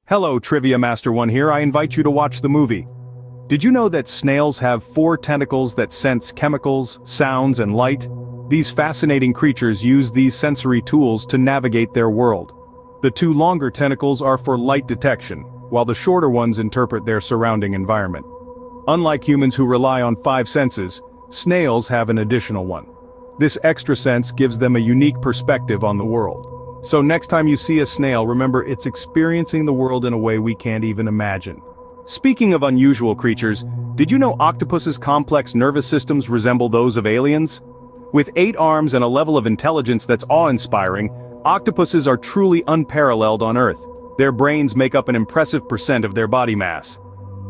Hello, Trivia Master One here. I invite you to watch the movie. Did you know that snails have 4 tentacles that sense chemicals, sounds, and light? These fascinating creatures use these sensory tools to navigate their world. The 2 longer tentacles are for light detection, while the shorter ones interpret their surrounding environment. Unlike humans who rely on 5 senses, snails have an additional one. This extra sense gives them a unique perspective on the world. So next time you see a snail, remember it's experiencing the world in a way we can't even imagine. Speaking of unusual creatures, did you know octopuses' complex nervous systems resemble those of aliens? With 8 arms and a level of intelligence that's awe-inspiring, octopuses are truly unparalleled on Earth. Their brains make up an impressive percent of their body mass.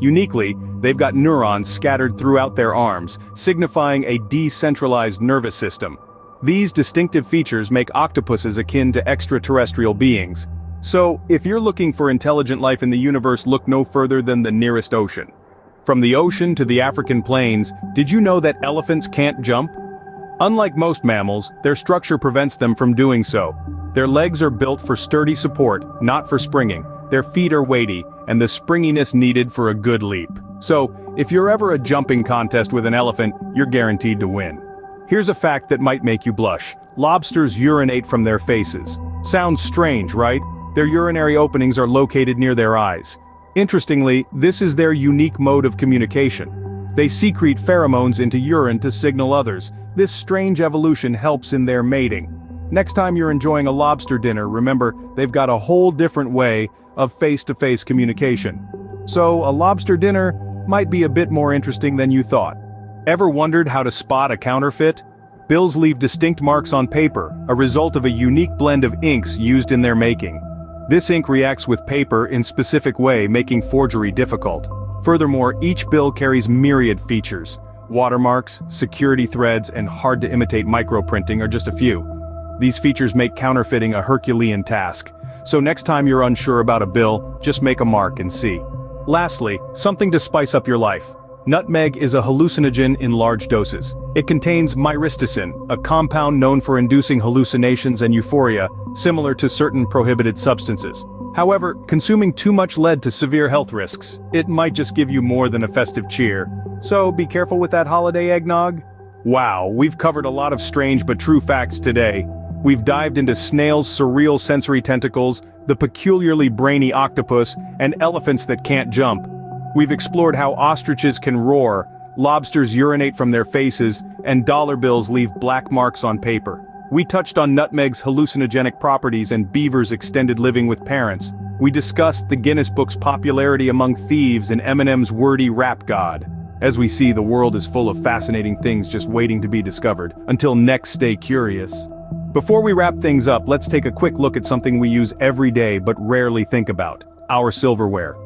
Uniquely, they've got neurons scattered throughout their arms, signifying a decentralized nervous system. These distinctive features make octopuses akin to extraterrestrial beings. So, if you're looking for intelligent life in the universe, look no further than the nearest ocean. From the ocean to the African plains, did you know that elephants can't jump? Unlike most mammals, their structure prevents them from doing so. Their legs are built for sturdy support, not for springing. Their feet are weighty, and the springiness needed for a good leap. So, if you're ever a jumping contest with an elephant, you're guaranteed to win. Here's a fact that might make you blush. Lobsters urinate from their faces. Sounds strange, right? Their urinary openings are located near their eyes. Interestingly, this is their unique mode of communication. They secrete pheromones into urine to signal others. This strange evolution helps in their mating. Next time you're enjoying a lobster dinner, remember, they've got a whole different way of face-to-face communication. So, a lobster dinner might be a bit more interesting than you thought. Ever wondered how to spot a counterfeit? Bills leave distinct marks on paper, a result of a unique blend of inks used in their making. This ink reacts with paper in a specific way, making forgery difficult. Furthermore, each bill carries myriad features. Watermarks, security threads, and hard-to-imitate microprinting are just a few. These features make counterfeiting a Herculean task. So next time you're unsure about a bill, just make a mark and see. Lastly, something to spice up your life. Nutmeg is a hallucinogen in large doses. It contains myristicin, a compound known for inducing hallucinations and euphoria, similar to certain prohibited substances. However, consuming too much led to severe health risks. It might just give you more than a festive cheer. So be careful with that holiday eggnog. Wow, we've covered a lot of strange but true facts today. We've dived into snails' surreal sensory tentacles, the peculiarly brainy octopus, and elephants that can't jump. We've explored how ostriches can roar, lobsters urinate from their faces, and dollar bills leave black marks on paper. We touched on nutmeg's hallucinogenic properties and beavers' extended living with parents. We discussed the Guinness Book's popularity among thieves and Eminem's wordy rap god. As we see, the world is full of fascinating things just waiting to be discovered. Until next, stay curious. Before we wrap things up, let's take a quick look at something we use every day but rarely think about: our silverware.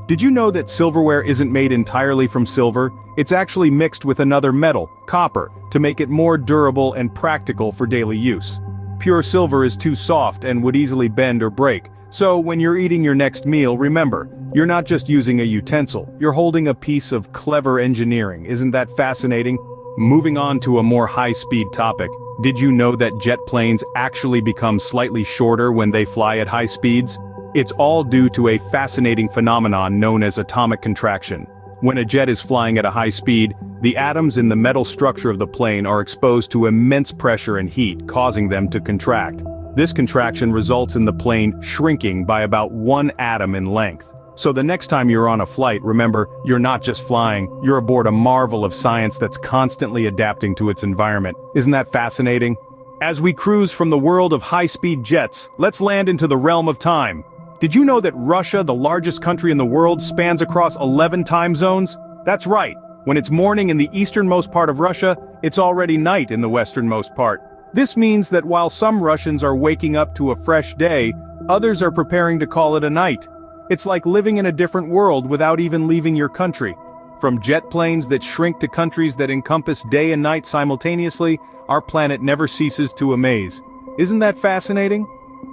Did you know that silverware isn't made entirely from silver? It's actually mixed with another metal, copper, to make it more durable and practical for daily use. Pure silver is too soft and would easily bend or break. So when you're eating your next meal, remember, you're not just using a utensil, you're holding a piece of clever engineering. Isn't that fascinating? Moving on to a more high-speed topic, did you know that jet planes actually become slightly shorter when they fly at high speeds? It's all due to a fascinating phenomenon known as atomic contraction. When a jet is flying at a high speed, the atoms in the metal structure of the plane are exposed to immense pressure and heat, causing them to contract. This contraction results in the plane shrinking by about 1 atom in length. So the next time you're on a flight, remember, you're not just flying, you're aboard a marvel of science that's constantly adapting to its environment. Isn't that fascinating? As we cruise from the world of high-speed jets, let's land into the realm of time. Did you know that Russia, the largest country in the world, spans across 11 time zones? That's right. When it's morning in the easternmost part of Russia, it's already night in the westernmost part. This means that while some Russians are waking up to a fresh day, others are preparing to call it a night. It's like living in a different world without even leaving your country. From jet planes that shrink to countries that encompass day and night simultaneously, our planet never ceases to amaze. Isn't that fascinating?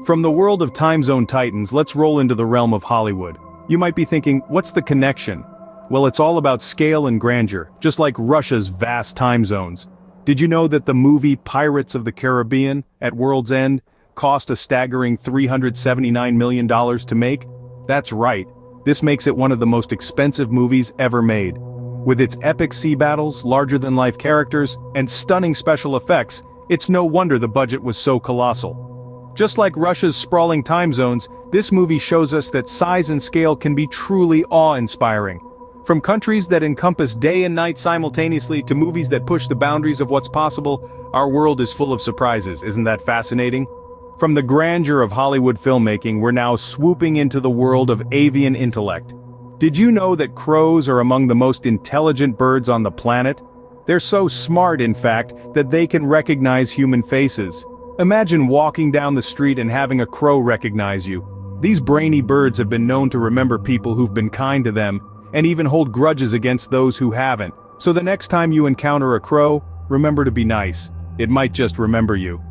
From the world of time zone titans, let's roll into the realm of Hollywood. You might be thinking, what's the connection? Well, it's all about scale and grandeur, just like Russia's vast time zones. Did you know that the movie Pirates of the Caribbean, at World's End, cost a staggering $379 million to make? That's right, this makes it one of the most expensive movies ever made. With its epic sea battles, larger-than-life characters, and stunning special effects, it's no wonder the budget was so colossal. Just like Russia's sprawling time zones, this movie shows us that size and scale can be truly awe-inspiring. From countries that encompass day and night simultaneously to movies that push the boundaries of what's possible, our world is full of surprises. Isn't that fascinating? From the grandeur of Hollywood filmmaking, we're now swooping into the world of avian intellect. Did you know that crows are among the most intelligent birds on the planet? They're so smart, in fact, that they can recognize human faces. Imagine walking down the street and having a crow recognize you. These brainy birds have been known to remember people who've been kind to them, and even hold grudges against those who haven't. So the next time you encounter a crow, remember to be nice. It might just remember you.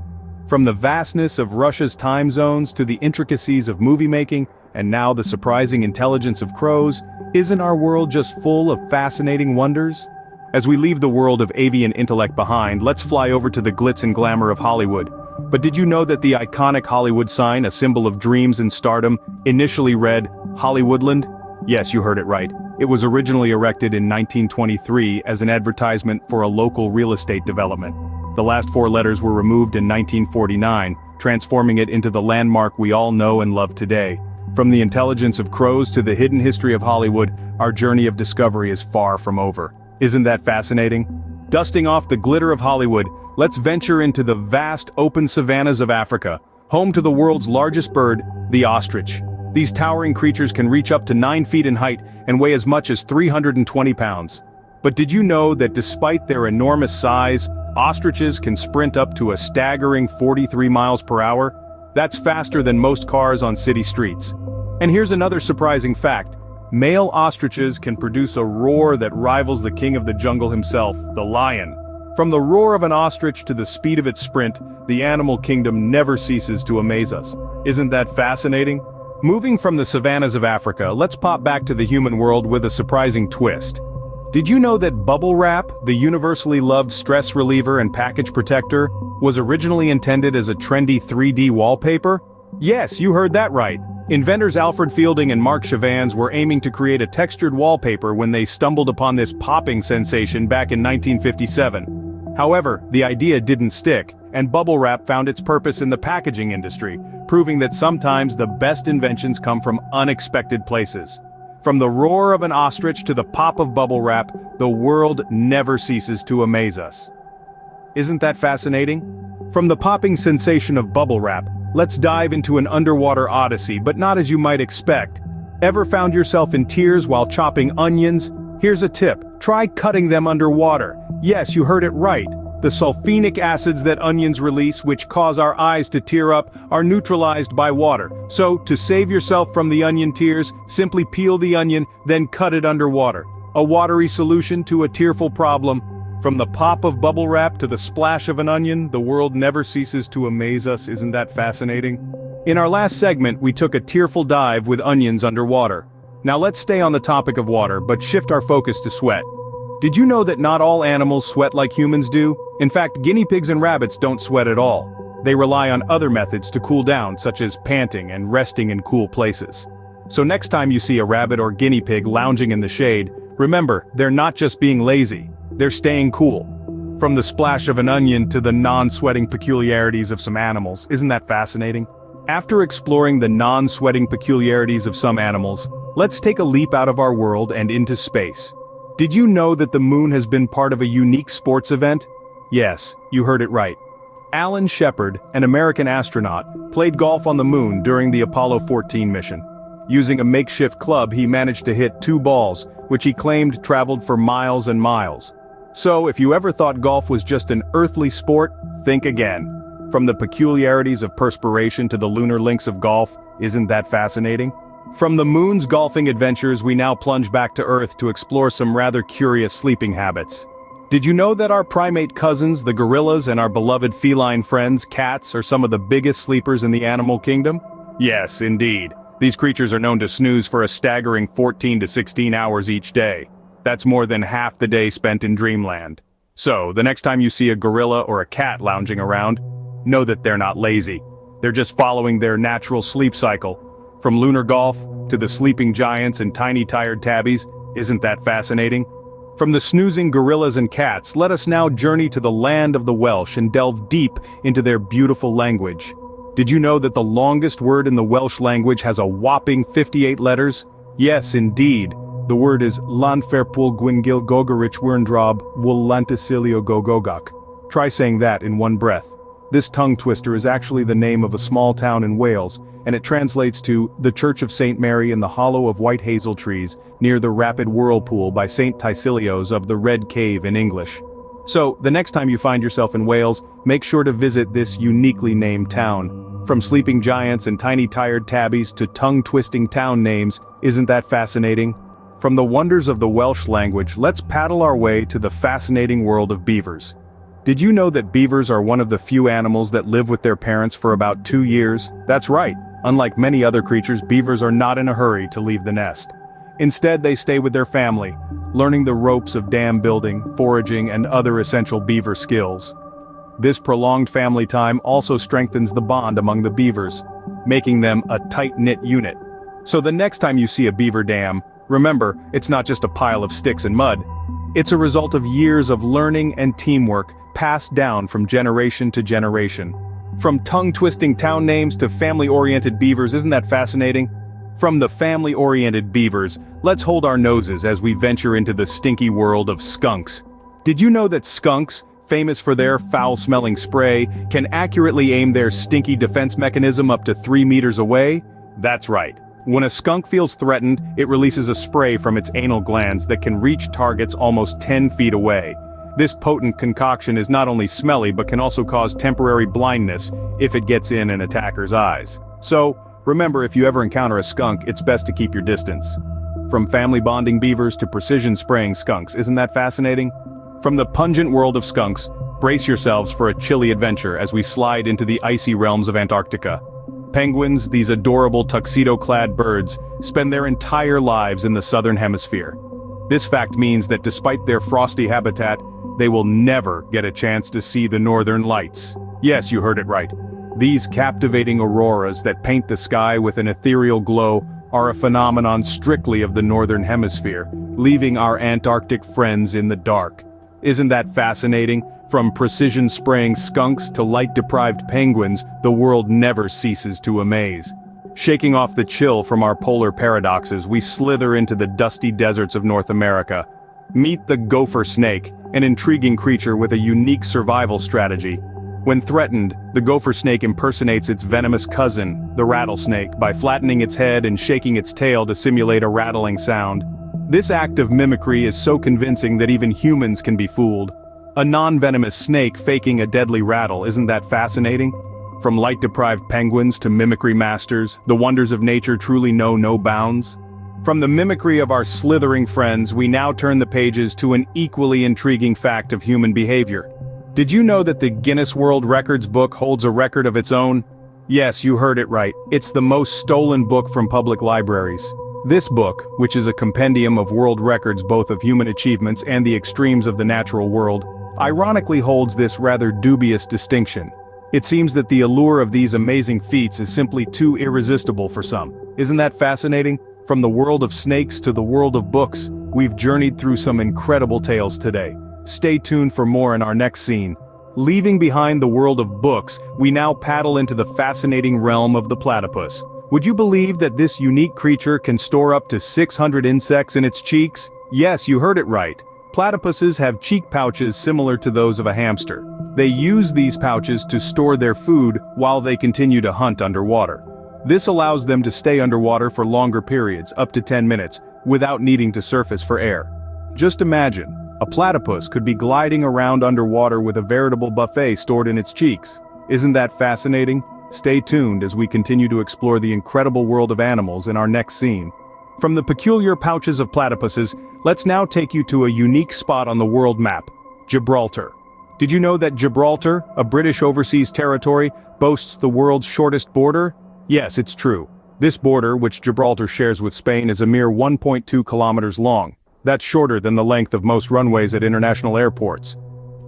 From the vastness of Russia's time zones to the intricacies of movie making, and now the surprising intelligence of crows, isn't our world just full of fascinating wonders? As we leave the world of avian intellect behind, let's fly over to the glitz and glamour of Hollywood. But did you know that the iconic Hollywood sign, a symbol of dreams and stardom, initially read Hollywoodland? Yes, you heard it right. It was originally erected in 1923 as an advertisement for a local real estate development. The last four letters were removed in 1949, transforming it into the landmark we all know and love today. From the intelligence of crows to the hidden history of Hollywood, our journey of discovery is far from over. Isn't that fascinating? Dusting off the glitter of Hollywood, let's venture into the vast open savannas of Africa, home to the world's largest bird, the ostrich. These towering creatures can reach up to 9 feet in height and weigh as much as 320 pounds. But did you know that despite their enormous size, ostriches can sprint up to a staggering 43 miles per hour? That's faster than most cars on city streets. And here's another surprising fact. Male ostriches can produce a roar that rivals the king of the jungle himself, the lion. From the roar of an ostrich to the speed of its sprint, the animal kingdom never ceases to amaze us. Isn't that fascinating? Moving from the savannas of Africa, let's pop back to the human world with a surprising twist. Did you know that bubble wrap, the universally loved stress reliever and package protector, was originally intended as a trendy 3D wallpaper? Yes, you heard that right. Inventors Alfred Fielding and Mark Chavans were aiming to create a textured wallpaper when they stumbled upon this popping sensation back in 1957. However, the idea didn't stick, and bubble wrap found its purpose in the packaging industry, proving that sometimes the best inventions come from unexpected places. From the roar of an ostrich to the pop of bubble wrap, the world never ceases to amaze us. Isn't that fascinating? From the popping sensation of bubble wrap, let's dive into an underwater odyssey, but not as you might expect. Ever found yourself in tears while chopping onions? Here's a tip: try cutting them underwater. Yes, you heard it right. The sulfenic acids that onions release, which cause our eyes to tear up, are neutralized by water. So, to save yourself from the onion tears, simply peel the onion, then cut it underwater. A watery solution to a tearful problem. From the pop of bubble wrap to the splash of an onion, the world never ceases to amaze us. Isn't that fascinating? In our last segment, we took a tearful dive with onions underwater. Now let's stay on the topic of water, but shift our focus to sweat. Did you know that not all animals sweat like humans do? In fact, guinea pigs and rabbits don't sweat at all. They rely on other methods to cool down, such as panting and resting in cool places. So next time you see a rabbit or guinea pig lounging in the shade, remember, they're not just being lazy, they're staying cool. From the splash of an onion to the non-sweating peculiarities of some animals, isn't that fascinating? After exploring the non-sweating peculiarities of some animals, let's take a leap out of our world and into space. Did you know that the moon has been part of a unique sports event? Yes, you heard it right. Alan Shepard, an American astronaut, played golf on the moon during the Apollo 14 mission. Using a makeshift club, he managed to hit 2 balls, which he claimed traveled for miles and miles. So, if you ever thought golf was just an earthly sport, think again. From the peculiarities of perspiration to the lunar links of golf, isn't that fascinating? From the moon's golfing adventures, we now plunge back to Earth to explore some rather curious sleeping habits. Did you know that our primate cousins, the gorillas, and our beloved feline friends, cats, are some of the biggest sleepers in the animal kingdom? Yes, indeed. These creatures are known to snooze for a staggering 14 to 16 hours each day. That's more than half the day spent in dreamland. So, the next time you see a gorilla or a cat lounging around, know that they're not lazy. They're just following their natural sleep cycle. From lunar golf to the sleeping giants and tiny tired tabbies. Isn't that fascinating? From the snoozing gorillas and cats, let us now journey to the land of the Welsh and delve deep into their beautiful language. Did you know that the longest word in the Welsh language has a whopping 58 letters? Yes, indeed. The word is Llanfairpwll Gwyngyl Gogarich Wyrndrob Wool Llantysilio Gogogach. Try saying that in one breath. This tongue twister is actually the name of a small town in Wales, and it translates to the Church of St. Mary in the hollow of white hazel trees, near the rapid whirlpool by St. Tysilio's of the Red Cave in English. So, the next time you find yourself in Wales, make sure to visit this uniquely named town. From sleeping giants and tiny tired tabbies to tongue-twisting town names, isn't that fascinating? From the wonders of the Welsh language, let's paddle our way to the fascinating world of beavers. Did you know that beavers are one of the few animals that live with their parents for about 2 years? That's right. Unlike many other creatures, beavers are not in a hurry to leave the nest. Instead, they stay with their family, learning the ropes of dam building, foraging, and other essential beaver skills. This prolonged family time also strengthens the bond among the beavers, making them a tight-knit unit. So the next time you see a beaver dam, remember, it's not just a pile of sticks and mud. It's a result of years of learning and teamwork passed down from generation to generation. From tongue-twisting town names to family-oriented beavers, isn't that fascinating? From the family-oriented beavers, let's hold our noses as we venture into the stinky world of skunks. Did you know that skunks, famous for their foul-smelling spray, can accurately aim their stinky defense mechanism up to 3 meters away? That's right. When a skunk feels threatened, it releases a spray from its anal glands that can reach targets almost 10 feet away. This potent concoction is not only smelly but can also cause temporary blindness if it gets in an attacker's eyes. So, remember, if you ever encounter a skunk, it's best to keep your distance. From family bonding beavers to precision spraying skunks, isn't that fascinating? From the pungent world of skunks, brace yourselves for a chilly adventure as we slide into the icy realms of Antarctica. Penguins, these adorable tuxedo-clad birds, spend their entire lives in the southern hemisphere. This fact means that despite their frosty habitat, they will never get a chance to see the northern lights. Yes, you heard it right. These captivating auroras that paint the sky with an ethereal glow are a phenomenon strictly of the northern hemisphere, leaving our Antarctic friends in the dark. Isn't that fascinating? From precision-spraying skunks to light-deprived penguins, the world never ceases to amaze. Shaking off the chill from our polar paradoxes, we slither into the dusty deserts of North America. Meet the gopher snake, an intriguing creature with a unique survival strategy. When threatened, the gopher snake impersonates its venomous cousin, the rattlesnake, by flattening its head and shaking its tail to simulate a rattling sound. This act of mimicry is so convincing that even humans can be fooled. A non-venomous snake faking a deadly rattle, isn't that fascinating? From light-deprived penguins to mimicry masters, the wonders of nature truly know no bounds. From the mimicry of our slithering friends, we now turn the pages to an equally intriguing fact of human behavior. Did you know that the Guinness World Records book holds a record of its own? Yes, you heard it right. It's the most stolen book from public libraries. This book, which is a compendium of world records both of human achievements and the extremes of the natural world, ironically holds this rather dubious distinction. It seems that the allure of these amazing feats is simply too irresistible for some. Isn't that fascinating? From the world of snakes to the world of books, we've journeyed through some incredible tales today. Stay tuned for more in our next scene. Leaving behind the world of books, we now paddle into the fascinating realm of the platypus. Would you believe that this unique creature can store up to 600 insects in its cheeks? Yes, you heard it right. Platypuses have cheek pouches similar to those of a hamster. They use these pouches to store their food while they continue to hunt underwater. This allows them to stay underwater for longer periods, up to 10 minutes, without needing to surface for air. Just imagine, a platypus could be gliding around underwater with a veritable buffet stored in its cheeks. Isn't that fascinating? Stay tuned as we continue to explore the incredible world of animals in our next scene. From the peculiar pouches of platypuses, let's now take you to a unique spot on the world map, Gibraltar. Did you know that Gibraltar, a British overseas territory, boasts the world's shortest border? Yes, it's true. This border, which Gibraltar shares with Spain, is a mere 1.2 kilometers long. That's shorter than the length of most runways at international airports.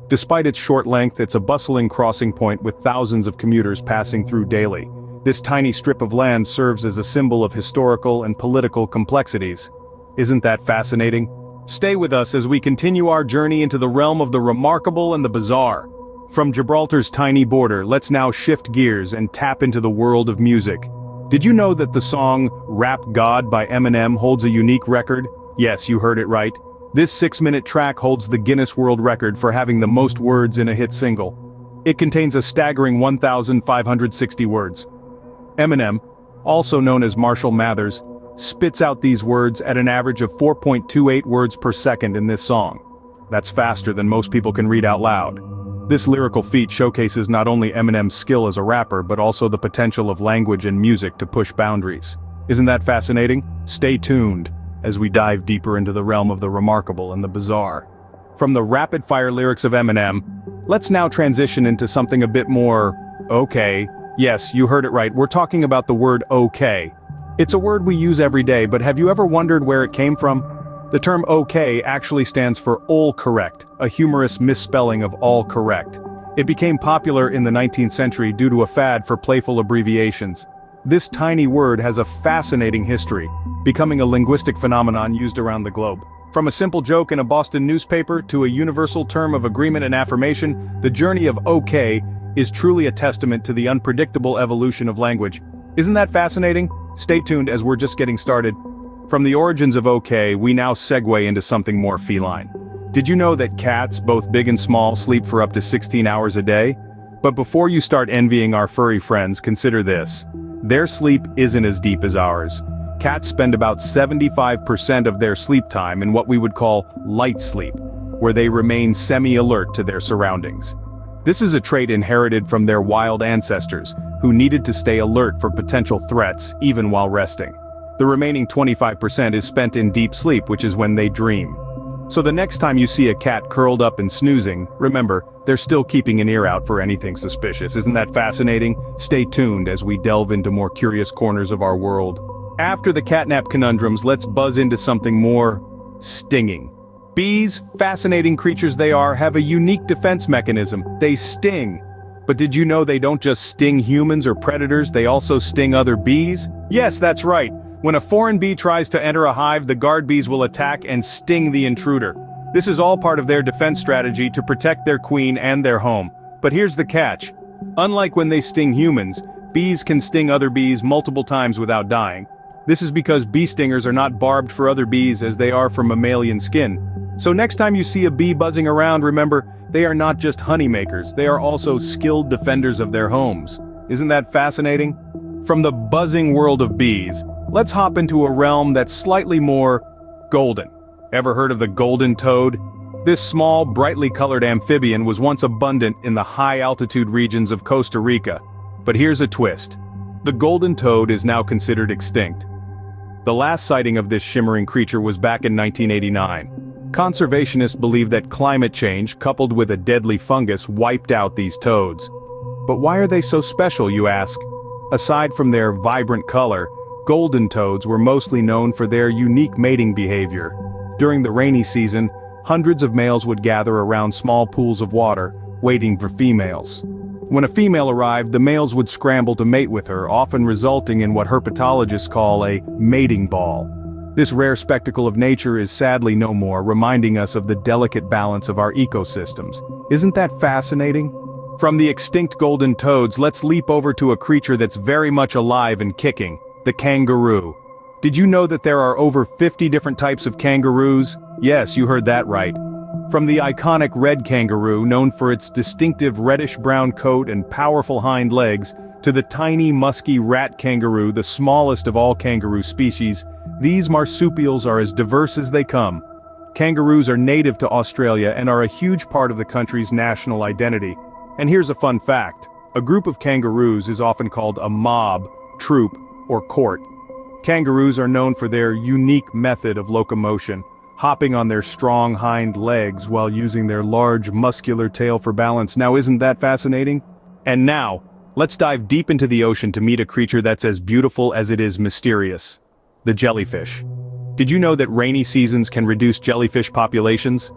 Despite its short length, it's a bustling crossing point with thousands of commuters passing through daily. This tiny strip of land serves as a symbol of historical and political complexities. Isn't that fascinating? Stay with us as we continue our journey into the realm of the remarkable and the bizarre. From Gibraltar's tiny border, let's now shift gears and tap into the world of music. Did you know that the song Rap God by Eminem holds a unique record? Yes, you heard it right. This 6-minute track holds the Guinness World Record for having the most words in a hit single. It contains a staggering 1,560 words. Eminem, also known as Marshall Mathers, spits out these words at an average of 4.28 words per second in this song. That's faster than most people can read out loud. This lyrical feat showcases not only Eminem's skill as a rapper but also the potential of language and music to push boundaries. Isn't that fascinating? Stay tuned as we dive deeper into the realm of the remarkable and the bizarre. From the rapid-fire lyrics of Eminem, let's now transition into something a bit more okay. Yes, you heard it right, we're talking about the word okay. It's a word we use every day, but have you ever wondered where it came from? The term okay actually stands for all correct, a humorous misspelling of all correct. It became popular in the 19th century due to a fad for playful abbreviations. This tiny word has a fascinating history, becoming a linguistic phenomenon used around the globe. From a simple joke in a Boston newspaper to a universal term of agreement and affirmation, the journey of okay is truly a testament to the unpredictable evolution of language. Isn't that fascinating? Stay tuned as we're just getting started. From the origins of okay, we now segue into something more feline. Did you know that cats, both big and small, sleep for up to 16 hours a day? But before you start envying our furry friends, consider this. Their sleep isn't as deep as ours. Cats spend about 75% of their sleep time in what we would call light sleep, where they remain semi-alert to their surroundings. This is a trait inherited from their wild ancestors, who needed to stay alert for potential threats even while resting. The remaining 25% is spent in deep sleep, which is when they dream. So the next time you see a cat curled up and snoozing, remember, they're still keeping an ear out for anything suspicious. Isn't that fascinating? Stay tuned as we delve into more curious corners of our world. After the catnap conundrums, let's buzz into something more stinging. Bees, fascinating creatures they are, have a unique defense mechanism. They sting. But did you know they don't just sting humans or predators, they also sting other bees? Yes, that's right. When a foreign bee tries to enter a hive, the guard bees will attack and sting the intruder. This is all part of their defense strategy to protect their queen and their home. But here's the catch. Unlike when they sting humans, bees can sting other bees multiple times without dying. This is because bee stingers are not barbed for other bees as they are for mammalian skin. So next time you see a bee buzzing around, remember, they are not just honeymakers, they are also skilled defenders of their homes. Isn't that fascinating? From the buzzing world of bees, let's hop into a realm that's slightly more golden. Ever heard of the golden toad? This small, brightly colored amphibian was once abundant in the high-altitude regions of Costa Rica. But here's a twist. The golden toad is now considered extinct. The last sighting of this shimmering creature was back in 1989. Conservationists believe that climate change, coupled with a deadly fungus, wiped out these toads. But why are they so special, you ask? Aside from their vibrant color, golden toads were mostly known for their unique mating behavior. During the rainy season, hundreds of males would gather around small pools of water, waiting for females. When a female arrived, the males would scramble to mate with her, often resulting in what herpetologists call a mating ball. This rare spectacle of nature is sadly no more, reminding us of the delicate balance of our ecosystems. Isn't that fascinating? From the extinct golden toads, let's leap over to a creature that's very much alive and kicking, the kangaroo. Did you know that there are over 50 different types of kangaroos? Yes, you heard that right. From the iconic red kangaroo, known for its distinctive reddish-brown coat and powerful hind legs, to the tiny, musky rat kangaroo, the smallest of all kangaroo species, these marsupials are as diverse as they come. Kangaroos are native to Australia and are a huge part of the country's national identity. And here's a fun fact. A group of kangaroos is often called a mob, troop, or court. Kangaroos are known for their unique method of locomotion, hopping on their strong hind legs while using their large, muscular tail for balance. Now isn't that fascinating? And now, let's dive deep into the ocean to meet a creature that's as beautiful as it is mysterious. The jellyfish. Did you know that rainy seasons can reduce jellyfish populations?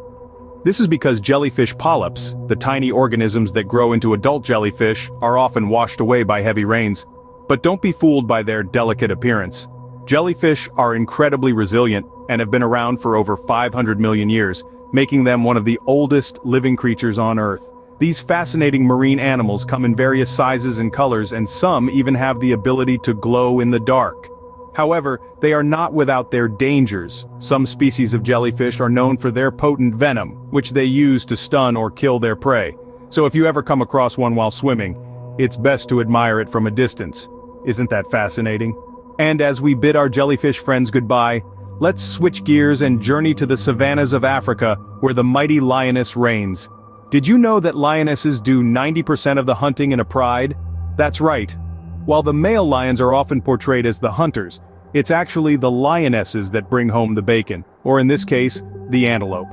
This is because jellyfish polyps, the tiny organisms that grow into adult jellyfish, are often washed away by heavy rains. But don't be fooled by their delicate appearance. Jellyfish are incredibly resilient and have been around for over 500 million years, making them one of the oldest living creatures on Earth. These fascinating marine animals come in various sizes and colors, and some even have the ability to glow in the dark. However, they are not without their dangers. Some species of jellyfish are known for their potent venom, which they use to stun or kill their prey. So if you ever come across one while swimming, it's best to admire it from a distance. Isn't that fascinating? And as we bid our jellyfish friends goodbye, let's switch gears and journey to the savannas of Africa, where the mighty lioness reigns. Did you know that lionesses do 90% of the hunting in a pride? That's right. While the male lions are often portrayed as the hunters, it's actually the lionesses that bring home the bacon, or in this case, the antelope.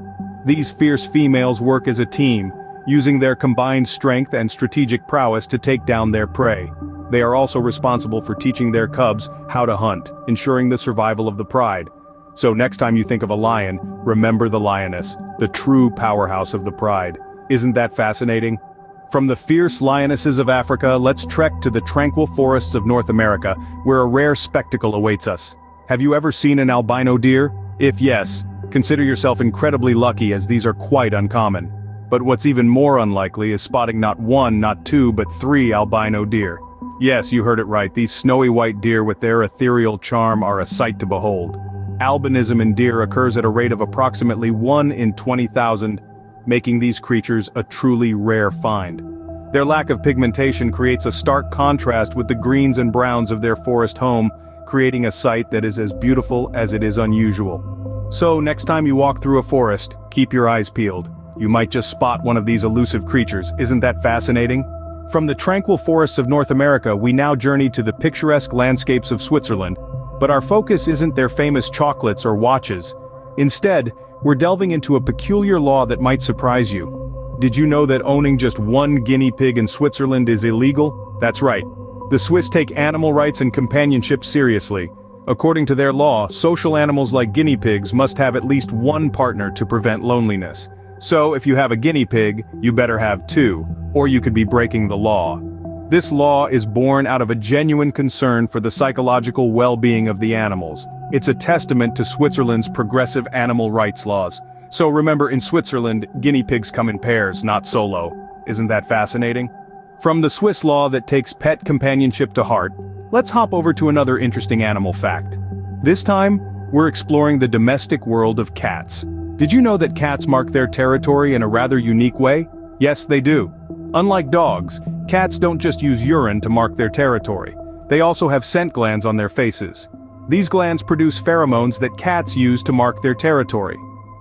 These fierce females work as a team, using their combined strength and strategic prowess to take down their prey. They are also responsible for teaching their cubs how to hunt, ensuring the survival of the pride. So next time you think of a lion, remember the lioness, the true powerhouse of the pride. Isn't that fascinating? From the fierce lionesses of Africa, let's trek to the tranquil forests of North America, where a rare spectacle awaits us. Have you ever seen an albino deer? If yes, consider yourself incredibly lucky, as these are quite uncommon. But what's even more unlikely is spotting not one, not two, but 3 albino deer. Yes, you heard it right, these snowy white deer with their ethereal charm are a sight to behold. Albinism in deer occurs at a rate of approximately 1 in 20,000, making these creatures a truly rare find. Their lack of pigmentation creates a stark contrast with the greens and browns of their forest home, creating a sight that is as beautiful as it is unusual. So next time you walk through a forest, keep your eyes peeled. You might just spot one of these elusive creatures. Isn't that fascinating? From the tranquil forests of North America, we now journey to the picturesque landscapes of Switzerland, but our focus isn't their famous chocolates or watches. Instead, we're delving into a peculiar law that might surprise you. Did you know that owning just 1 guinea pig in Switzerland is illegal? That's right. The Swiss take animal rights and companionship seriously. According to their law, social animals like guinea pigs must have at least 1 partner to prevent loneliness. So if you have a guinea pig, you better have 2, or you could be breaking the law. This law is born out of a genuine concern for the psychological well-being of the animals. It's a testament to Switzerland's progressive animal rights laws. So remember, in Switzerland, guinea pigs come in pairs, not solo. Isn't that fascinating? From the Swiss law that takes pet companionship to heart, let's hop over to another interesting animal fact. This time, we're exploring the domestic world of cats. Did you know that cats mark their territory in a rather unique way? Yes, they do. Unlike dogs, cats don't just use urine to mark their territory. They also have scent glands on their faces. These glands produce pheromones that cats use to mark their territory.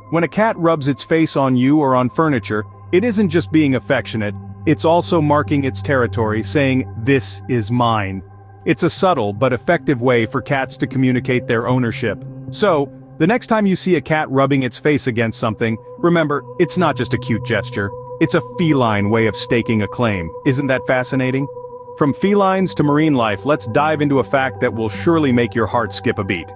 When a cat rubs its face on you or on furniture, it isn't just being affectionate, it's also marking its territory, saying, "This is mine." It's a subtle but effective way for cats to communicate their ownership. So, the next time you see a cat rubbing its face against something, remember, it's not just a cute gesture. It's a feline way of staking a claim. Isn't that fascinating? From felines to marine life, let's dive into a fact that will surely make your heart skip a beat.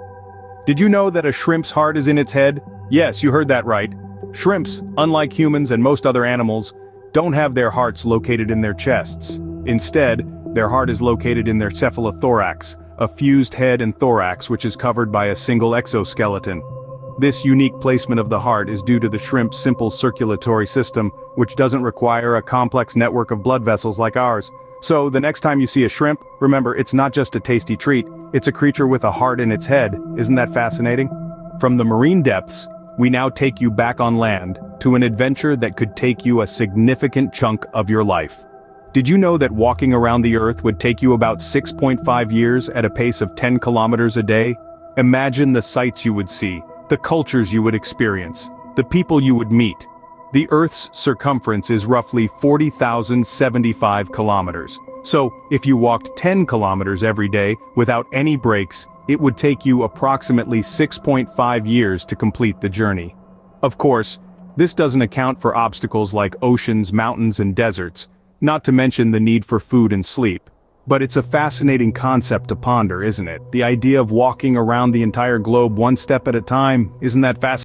Did you know that a shrimp's heart is in its head? Yes, you heard that right. Shrimps, unlike humans and most other animals, don't have their hearts located in their chests. Instead, their heart is located in their cephalothorax, a fused head and thorax which is covered by a single exoskeleton. This unique placement of the heart is due to the shrimp's simple circulatory system, which doesn't require a complex network of blood vessels like ours. So, the next time you see a shrimp, remember, it's not just a tasty treat, it's a creature with a heart in its head. Isn't that fascinating? From the marine depths, we now take you back on land, to an adventure that could take you a significant chunk of your life. Did you know that walking around the Earth would take you about 6.5 years at a pace of 10 kilometers a day? Imagine the sights you would see, the cultures you would experience, the people you would meet. The Earth's circumference is roughly 40,075 kilometers. So, if you walked 10 kilometers every day, without any breaks, it would take you approximately 6.5 years to complete the journey. Of course, this doesn't account for obstacles like oceans, mountains, and deserts, not to mention the need for food and sleep. But it's a fascinating concept to ponder, isn't it? The idea of walking around the entire globe one step at a time, isn't that fascinating?